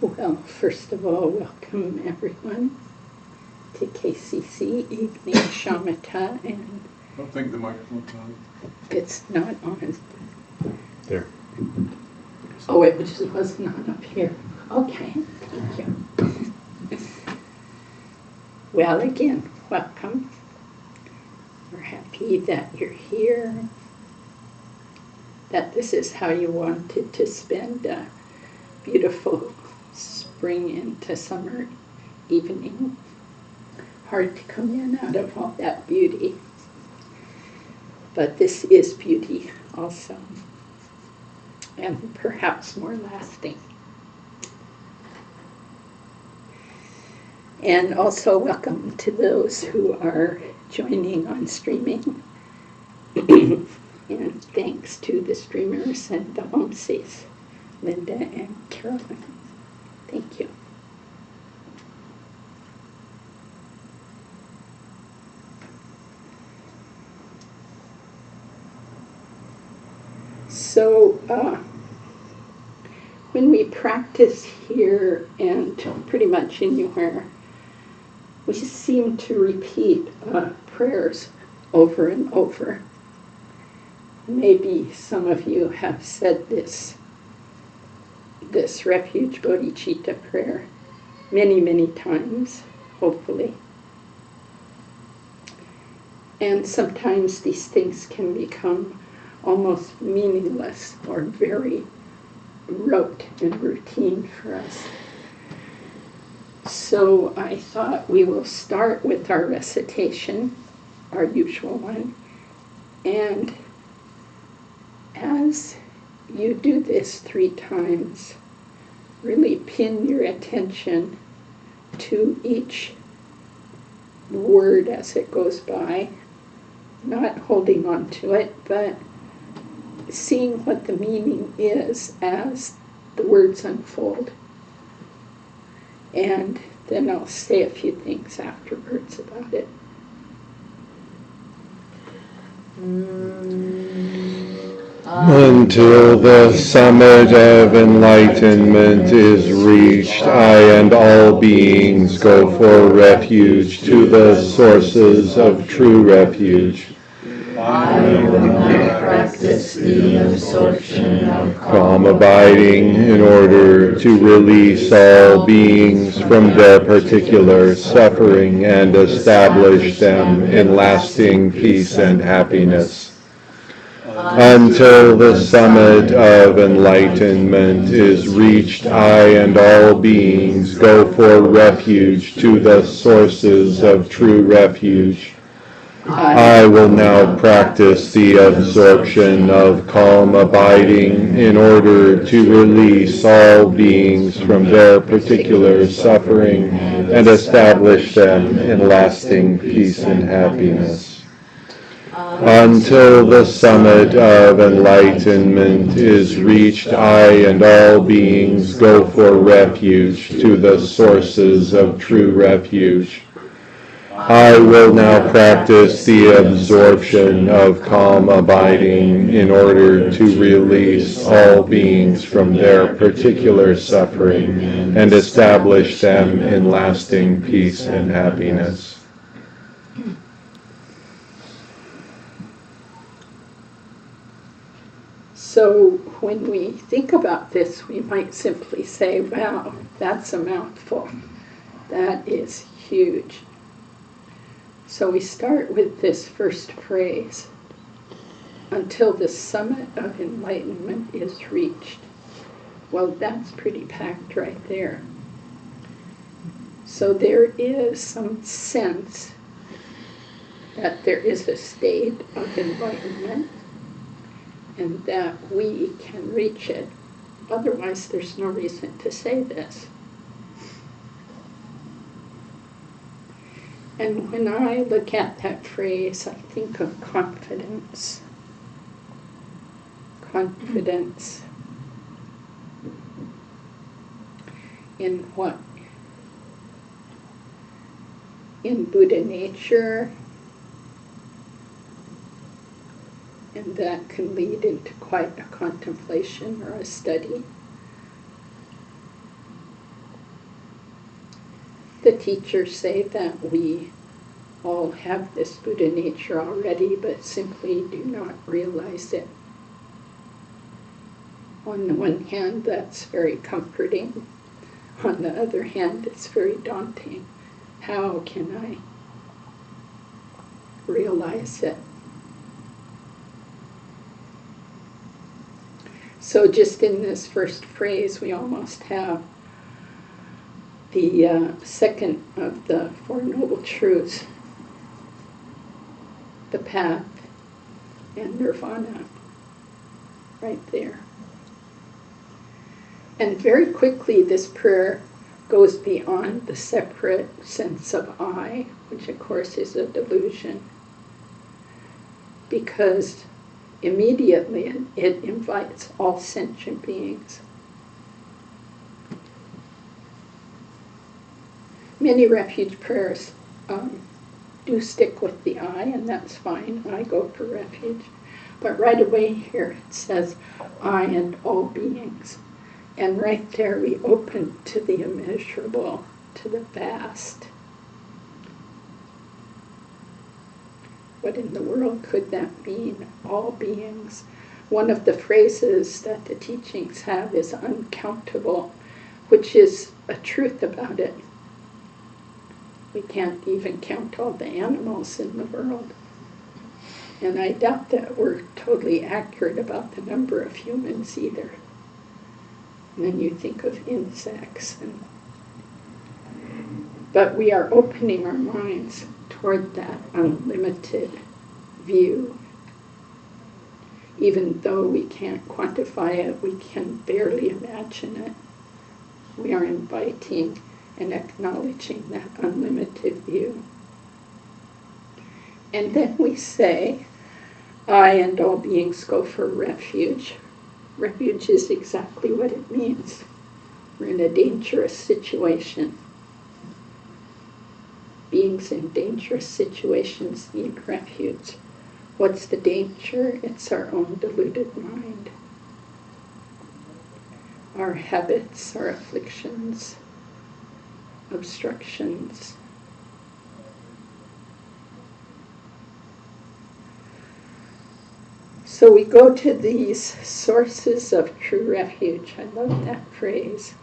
Well, first of all, welcome everyone to KCC Evening Shamatha, and I don't think the microphone's on. it's not on. There. Oh, it just was not up here. Okay, thank you. Well, again, welcome. We're happy that you're here, that this is how you wanted to spend a beautiful spring into summer evening. Hard to come in out of all that beauty, but this is beauty also, and perhaps more lasting. And also welcome to those who are joining on streaming. And thanks to the streamers and the homesies, Linda and Carolyn. Thank you. So when we practice here and pretty much anywhere, we seem to repeat prayers over and over. Maybe some of you have said this Refuge Bodhicitta prayer many, many times, hopefully. And sometimes these things can become almost meaningless or very rote and routine for us. So I thought we will start with our recitation, our usual one, and as you do this 3 times, really pin your attention to each word as it goes by, not holding on to it, but seeing what the meaning is as the words unfold. And then I'll say a few things afterwards about it. Until the summit of enlightenment is reached, I and all beings go for refuge to the sources of true refuge. I will now practice the absorption of Calm abiding in order to release all beings from their particular suffering and establish them in lasting peace and happiness. Until the summit of enlightenment is reached, I and all beings go for refuge to the sources of true refuge. I will now practice the absorption of calm abiding in order to release all beings from their particular suffering and establish them in lasting peace and happiness. Until the summit of enlightenment is reached, I and all beings go for refuge to the sources of true refuge. I will now practice the absorption of calm abiding in order to release all beings from their particular suffering and establish them in lasting peace and happiness. So when we think about this, we might simply say, wow, that's a mouthful. That is huge. So we start with this first phrase, until the summit of enlightenment is reached. Well, that's pretty packed right there. So there is some sense that there is a state of enlightenment and that we can reach it. Otherwise, there's no reason to say this. And when I look at that phrase, I think of confidence. Confidence in what? In Buddha nature, and that can lead into quite a contemplation or a study. The teachers say that we all have this Buddha nature already, but simply do not realize it. On the one hand, that's very comforting. On the other hand, it's very daunting. How can I realize it? So just in this first phrase, we almost have the second of the Four Noble Truths, the path and nirvana, right there. And very quickly, this prayer goes beyond the separate sense of I, which of course is a delusion, because immediately it invites all sentient beings. Many refuge prayers do stick with the I, and that's fine. I go for refuge. But right away here it says, I and all beings. And right there we open to the immeasurable, to the vast. What in the world could that mean? All beings. One of the phrases that the teachings have is uncountable, which is a truth about it. We can't even count all the animals in the world. And I doubt that we're totally accurate about the number of humans either. And then you think of insects. But we are opening our minds toward that unlimited view. Even though we can't quantify it, we can barely imagine it. We are inviting and acknowledging that unlimited view. And then we say, I and all beings go for refuge. Refuge is exactly what it means. We're in a dangerous situation. Beings in dangerous situations need refuge. What's the danger? It's our own deluded mind. Our habits, our afflictions, obstructions. So we go to these sources of true refuge. I love that phrase.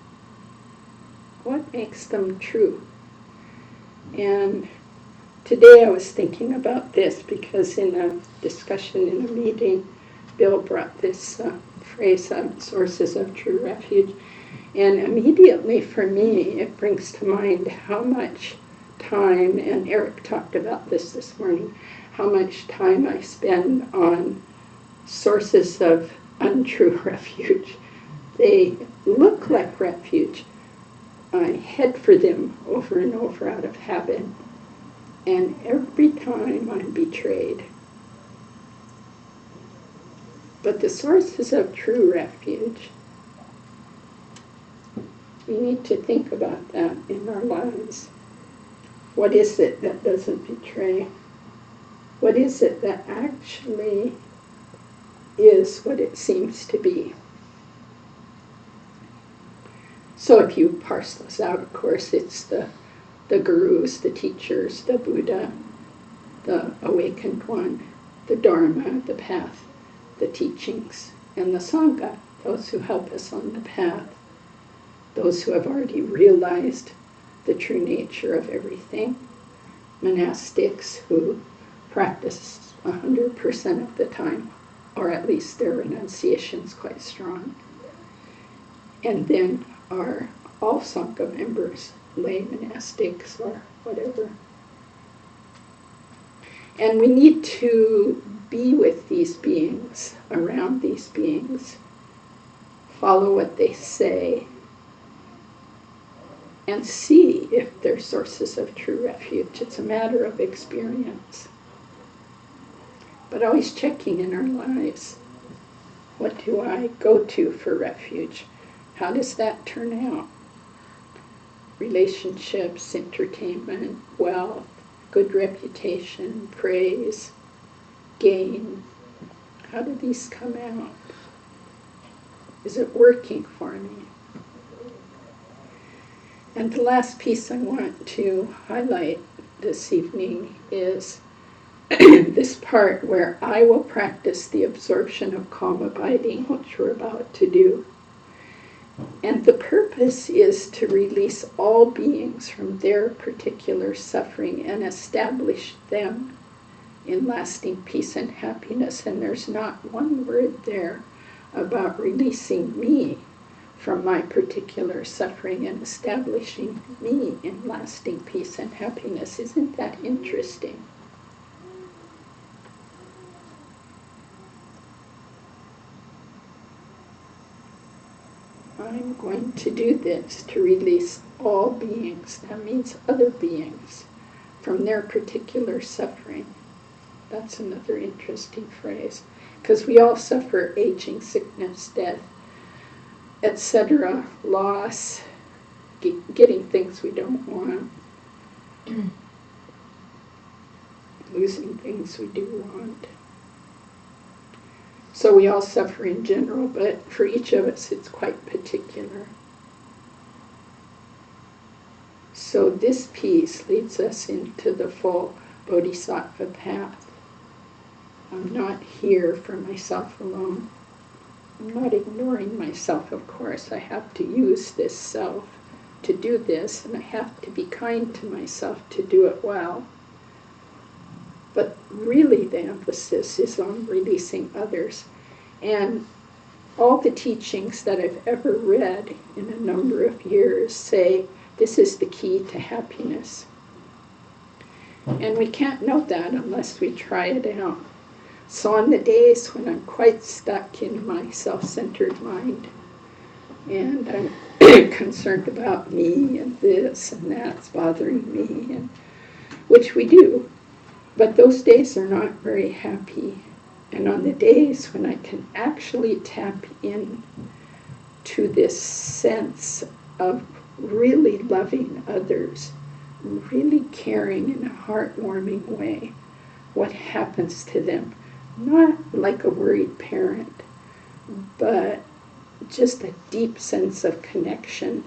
What makes them true? And today I was thinking about this because in a discussion in a meeting, Bill brought this phrase up, sources of true refuge. And immediately for me, it brings to mind how much time, and Eric talked about this morning, how much time I spend on sources of untrue refuge. They look like refuge. I head for them over and over out of habit. And every time I'm betrayed. But the sources of true refuge, we need to think about that in our lives. What is it that doesn't betray? What is it that actually is what it seems to be? So if you parse those out, of course, it's the gurus, the teachers, the Buddha, the awakened one, the Dharma, the path, the teachings, and the Sangha, those who help us on the path, those who have already realized the true nature of everything, monastics who practice 100% of the time, or at least their renunciation is quite strong, and then our all Sangha members, lay monastics or whatever. And we need to be with these beings, around these beings, follow what they say, and see if they're sources of true refuge. It's a matter of experience. But always checking in our lives. What do I go to for refuge? How does that turn out? Relationships, entertainment, wealth, good reputation, praise, gain. How do these come out? Is it working for me? And the last piece I want to highlight this evening is this part where I will practice the absorption of calm abiding, which we're about to do. And the purpose is to release all beings from their particular suffering and establish them in lasting peace and happiness. And there's not one word there about releasing me from my particular suffering and establishing me in lasting peace and happiness. Isn't that interesting? I'm going to do this to release all beings, that means other beings, from their particular suffering. That's another interesting phrase, because we all suffer aging, sickness, death, etc., loss, getting things we don't want, losing things we do want. So we all suffer in general, but for each of us it's quite particular. So this piece leads us into the full Bodhisattva path. I'm not here for myself alone. I'm not ignoring myself, of course. I have to use this self to do this, and I have to be kind to myself to do it well. But really the emphasis is on releasing others. And all the teachings that I've ever read in a number of years say this is the key to happiness. And we can't know that unless we try it out. So on the days when I'm quite stuck in my self-centered mind, and I'm concerned about me and this and that's bothering me, and which we do, but those days are not very happy. And on the days when I can actually tap in to this sense of really loving others, really caring in a heartwarming way, what happens to them not like a worried parent, but just a deep sense of connection.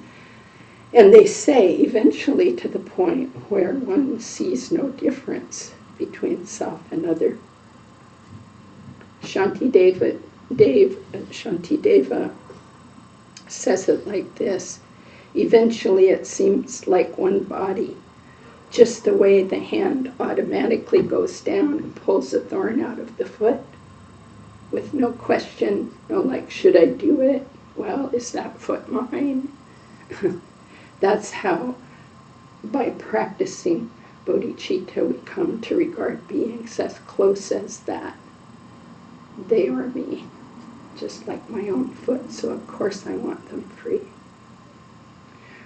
And they say eventually to the point where one sees no difference between self and other. Shantideva says it like this: eventually it seems like one body, just the way the hand automatically goes down and pulls a thorn out of the foot, with no question, no like, should I do it? Well, is that foot mine? That's how, by practicing bodhicitta, we come to regard beings as close as that. They are me, just like my own foot, so of course I want them free.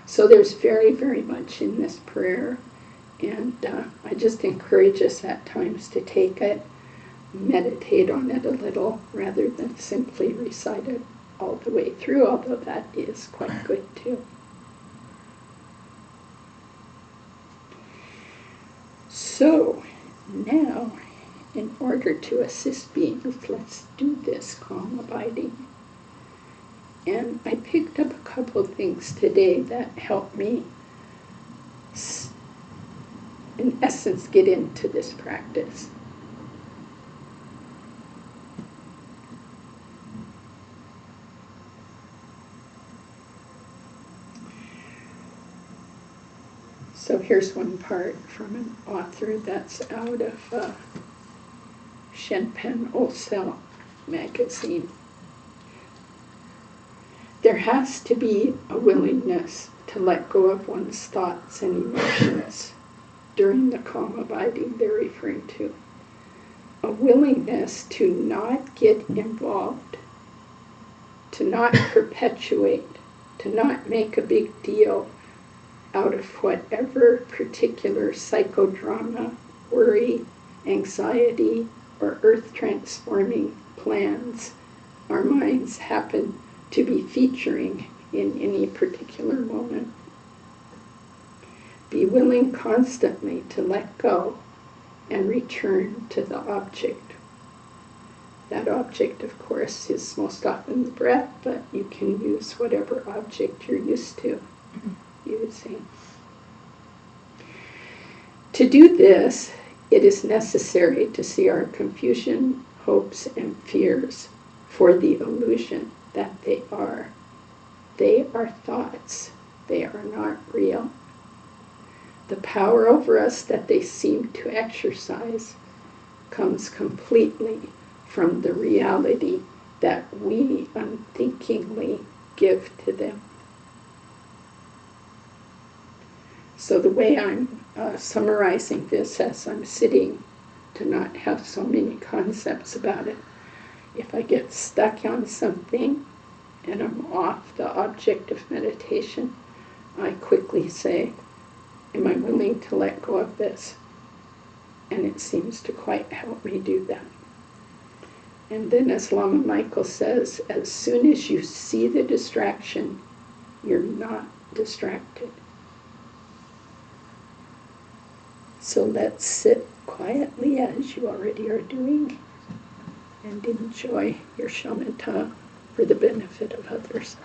So there's very, very much in this prayer, and I just encourage us at times to take it, meditate on it a little, rather than simply recite it all the way through, although that is quite good too. So now, in order to assist beings, let's do this calm abiding. And I picked up a couple of things today that helped me, in essence, get into this practice. So here's one part from an author that's out of Shenpen Osel magazine. There has to be a willingness to let go of one's thoughts and emotions during the calm abiding they're referring to. A willingness to not get involved, to not perpetuate, to not make a big deal out of whatever particular psychodrama, worry, anxiety, or earth-transforming plans our minds happen to be featuring in any particular moment. Be willing constantly to let go and return to the object. That object, of course, is most often the breath, but you can use whatever object you're used to using. To do this, it is necessary to see our confusion, hopes, and fears for the illusion that they are. They are thoughts. They are not real. The power over us that they seem to exercise comes completely from the reality that we unthinkingly give to them. So the way I'm summarizing this as I'm sitting, to not have so many concepts about it, if I get stuck on something and I'm off the object of meditation, I quickly say, am I willing to let go of this? And it seems to quite help me do that. And then, as Lama Michael says, as soon as you see the distraction, you're not distracted. So let's sit quietly as you already are doing and enjoy your shamatha for the benefit of others.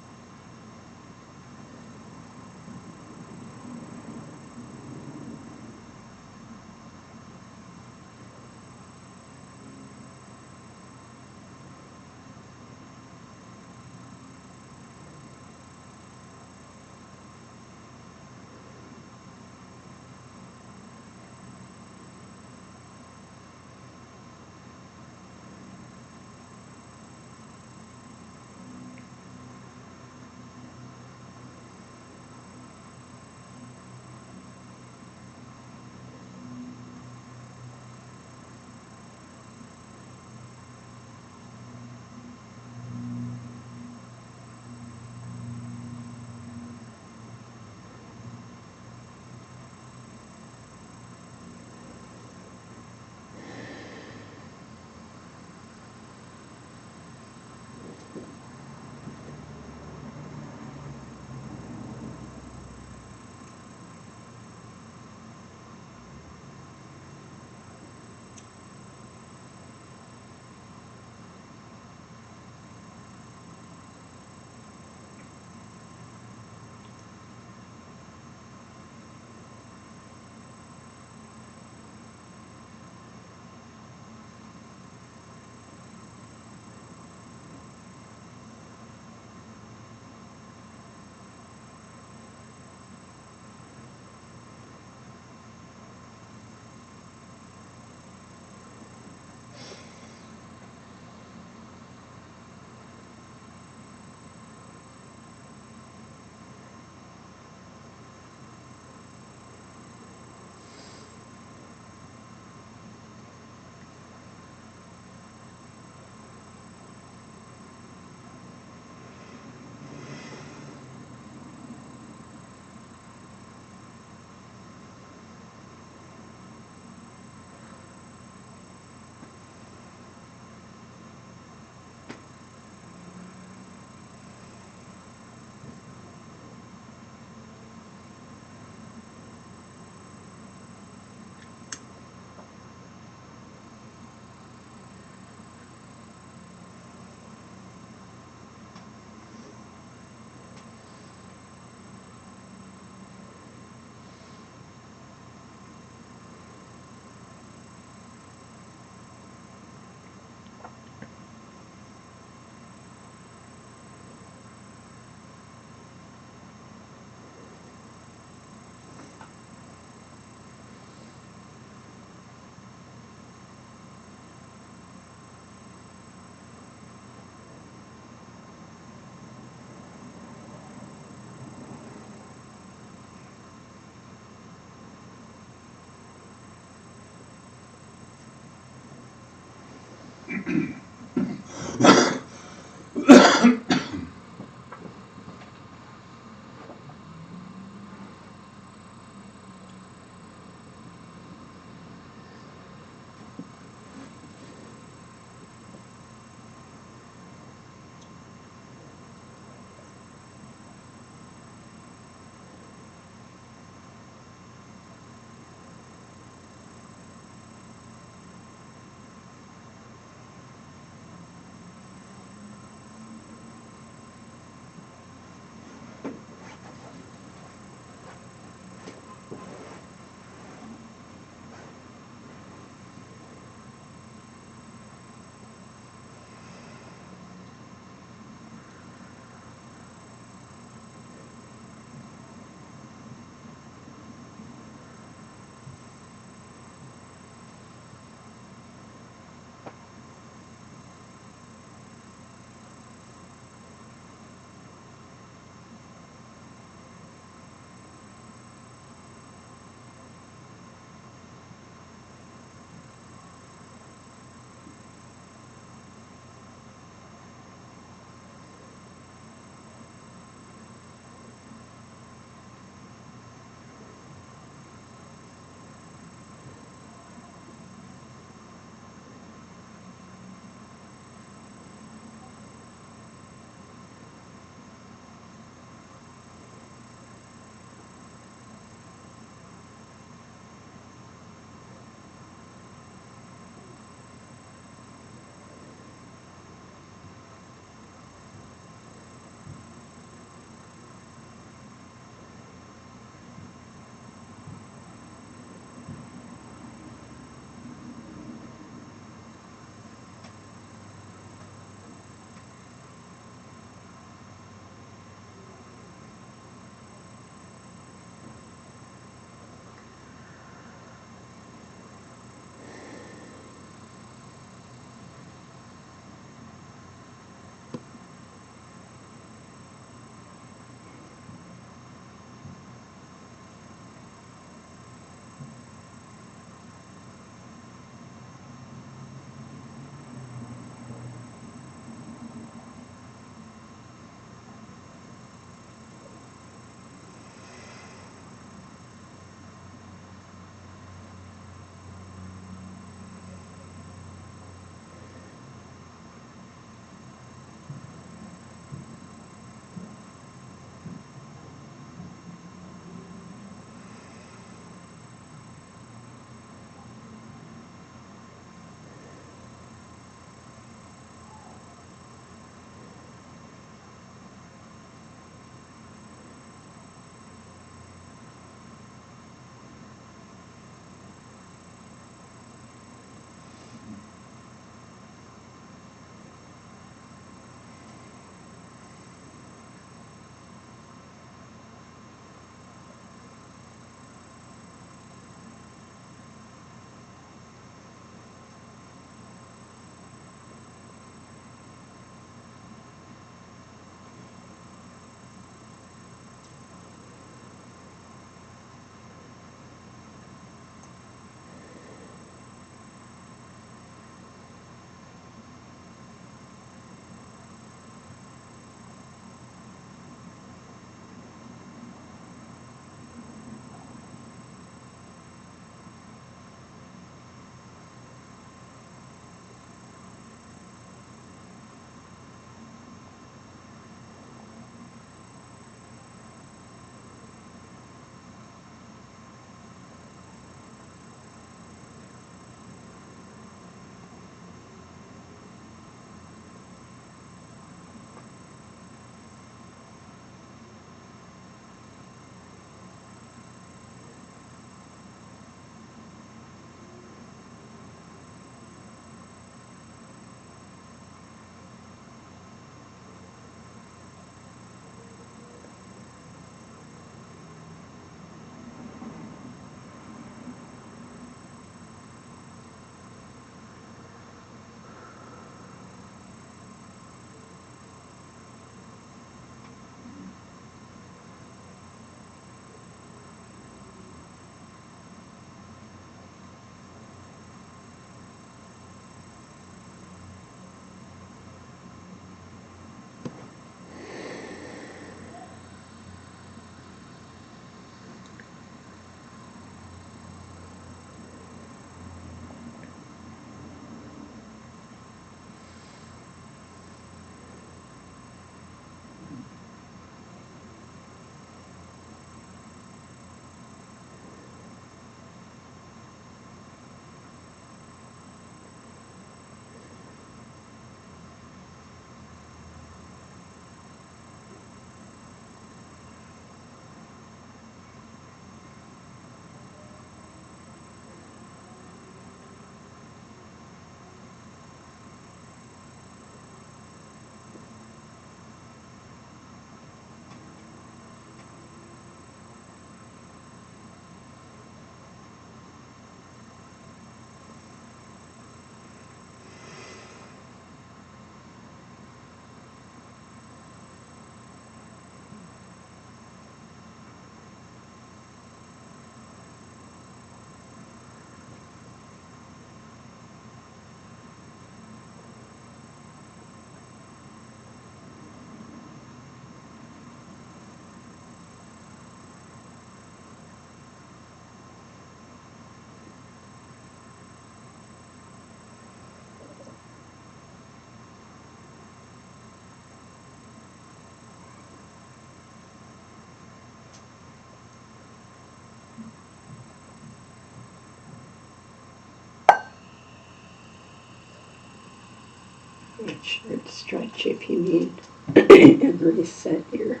A short stretch if you need and reset your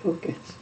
focus.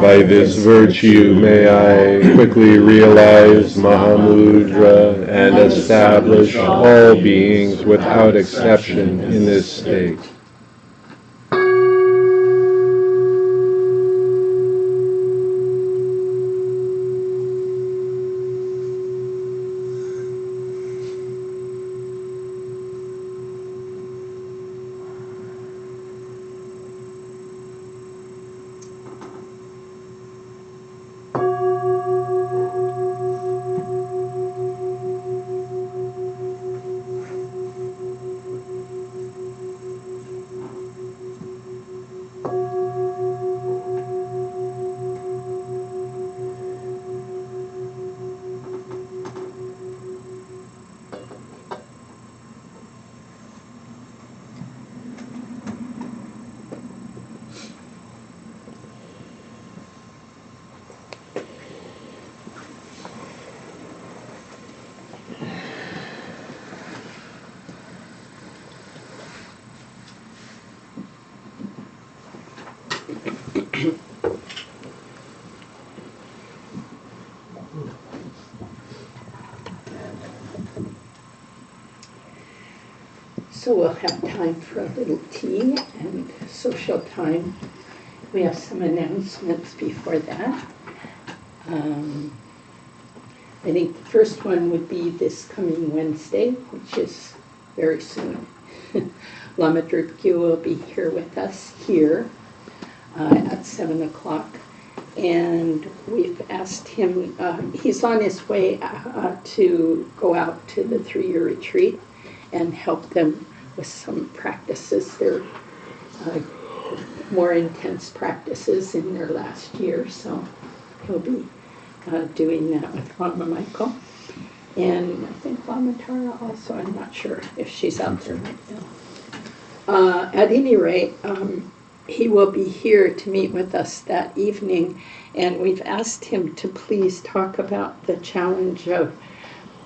By this virtue may I quickly realize Mahamudra and establish all beings without exception in this state. So we'll have time for a little tea and social time. We have some announcements before that. I think the first one would be this coming Wednesday, which is very soon. Lama Drupkyu will be here with us here at 7 o'clock. And we've asked him, he's on his way to go out to the 3-year retreat and help them with some practices. They're more intense practices in their last year, so he'll be doing that with Lama Michael. And I think Lama Tara also, I'm not sure if she's out there right now. At any rate, he will be here to meet with us that evening, and we've asked him to please talk about the challenge of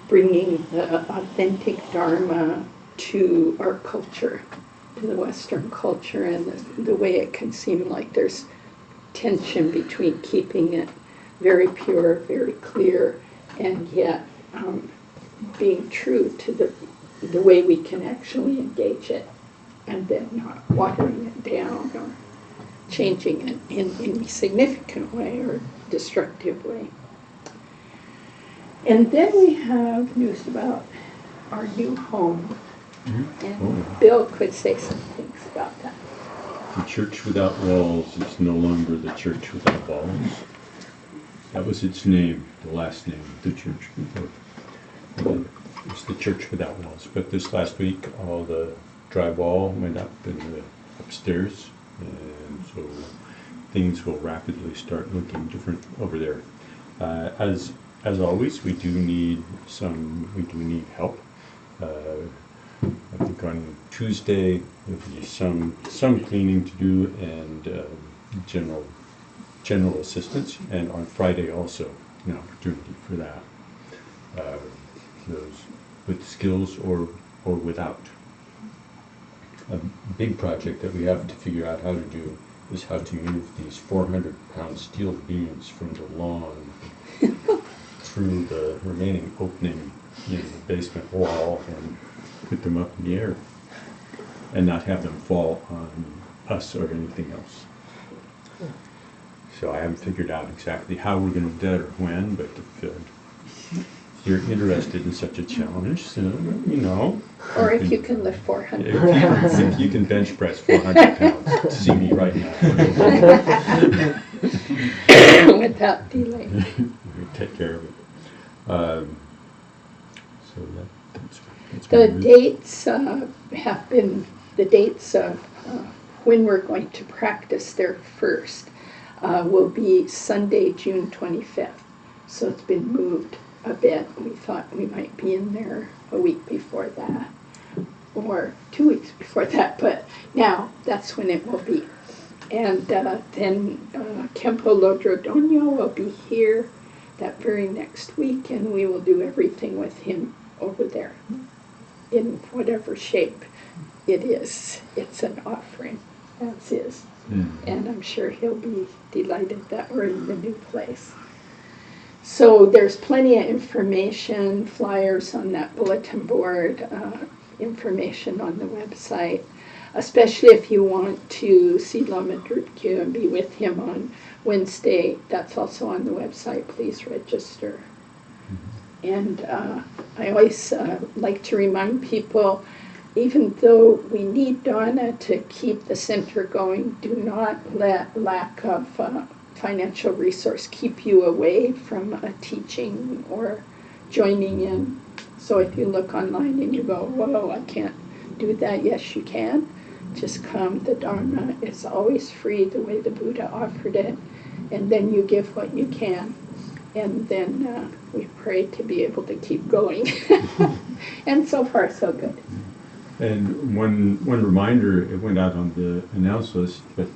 bringing the authentic Dharma to our culture, to the Western culture, and the way it can seem like there's tension between keeping it very pure, very clear, and yet being true to the way we can actually engage it, and then not watering it down or changing it in a significant way or destructive way. And then we have news about our new home. And Bill could say some things about that. The church without walls is no longer the church without walls. That was its name, the last name of the church before. It's the church without walls. But this last week, all the drywall went up in the upstairs, and so things will rapidly start looking different over there. As always, we do need help. I think on Tuesday there'll be some cleaning to do and general assistance, and on Friday also an opportunity for that. Those with skills or without. A big project that we have to figure out how to do is how to move these 400-pound steel beams from the lawn through the remaining opening in the basement wall and put them up in the air and not have them fall on us or anything else. So I haven't figured out exactly how we're going to do that or when, but if you're interested in such a challenge, so, Or if you can lift 400 pounds. If you can bench press 400 pounds, see me right now. Without delay. Take care of it. So that's The dates have been, the dates of when we're going to practice there first will be Sunday, June 25th. So it's been moved a bit. We thought we might be in there a week before that or 2 weeks before that, but now that's when it will be. And then Kempo Lodrodonyo will be here that very next week, and we will do everything with him over there in whatever shape it is. It's an offering, as is. And I'm sure he'll be delighted that we're in the new place. So there's plenty of information, flyers on that bulletin board, information on the website, especially if you want to see Lama Drupkyu and be with him on Wednesday. That's also on the website. Please register. And I always like to remind people, even though we need Donna to keep the center going, do not let lack of financial resource keep you away from a teaching or joining in. So if you look online and you go, whoa, I can't do that, yes, you can. Just come. The Dharma is always free the way the Buddha offered it. And then you give what you can. And then we pray to be able to keep going. And so far, so good. And one reminder, it went out on the announce list, but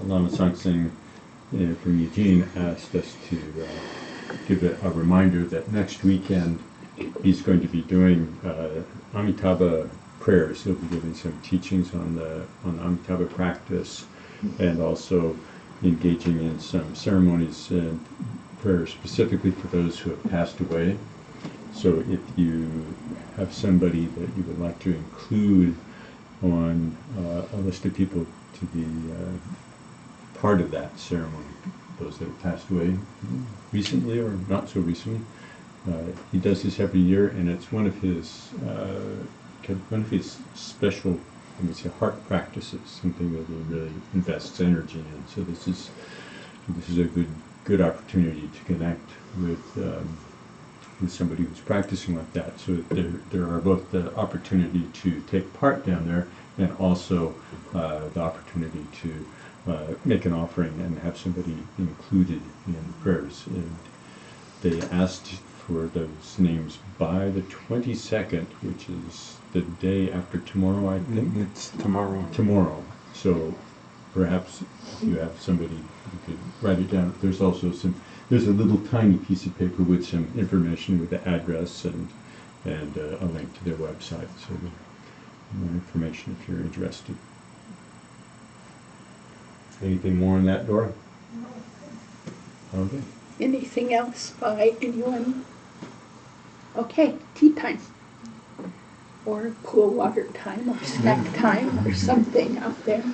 Lama Sangsing from Eugene asked us to give a reminder that next weekend he's going to be doing Amitabha prayers. He'll be giving some teachings on the Amitabha practice and also engaging in some ceremonies and prayers specifically for those who have passed away. So if you have somebody that you would like to include on a list of people to be part of that ceremony, those that have passed away recently or not so recently, he does this every year, and it's one of his special, I would say, heart practices, something that he really invests energy in. So this is a good opportunity to connect with somebody who's practicing like that. So there are both the opportunity to take part down there, and also the opportunity to make an offering and have somebody included in prayers. And they asked for those names by the 22nd, which is the day after tomorrow, I think. It's tomorrow. Tomorrow. So perhaps if you have somebody, you could write it down. There's also there's a little tiny piece of paper with some information with the address and a link to their website. So more information if you're interested. Anything more on that, Dora? Okay. Anything else by anyone? Okay, tea time. Or cool water time or snack time or something out there.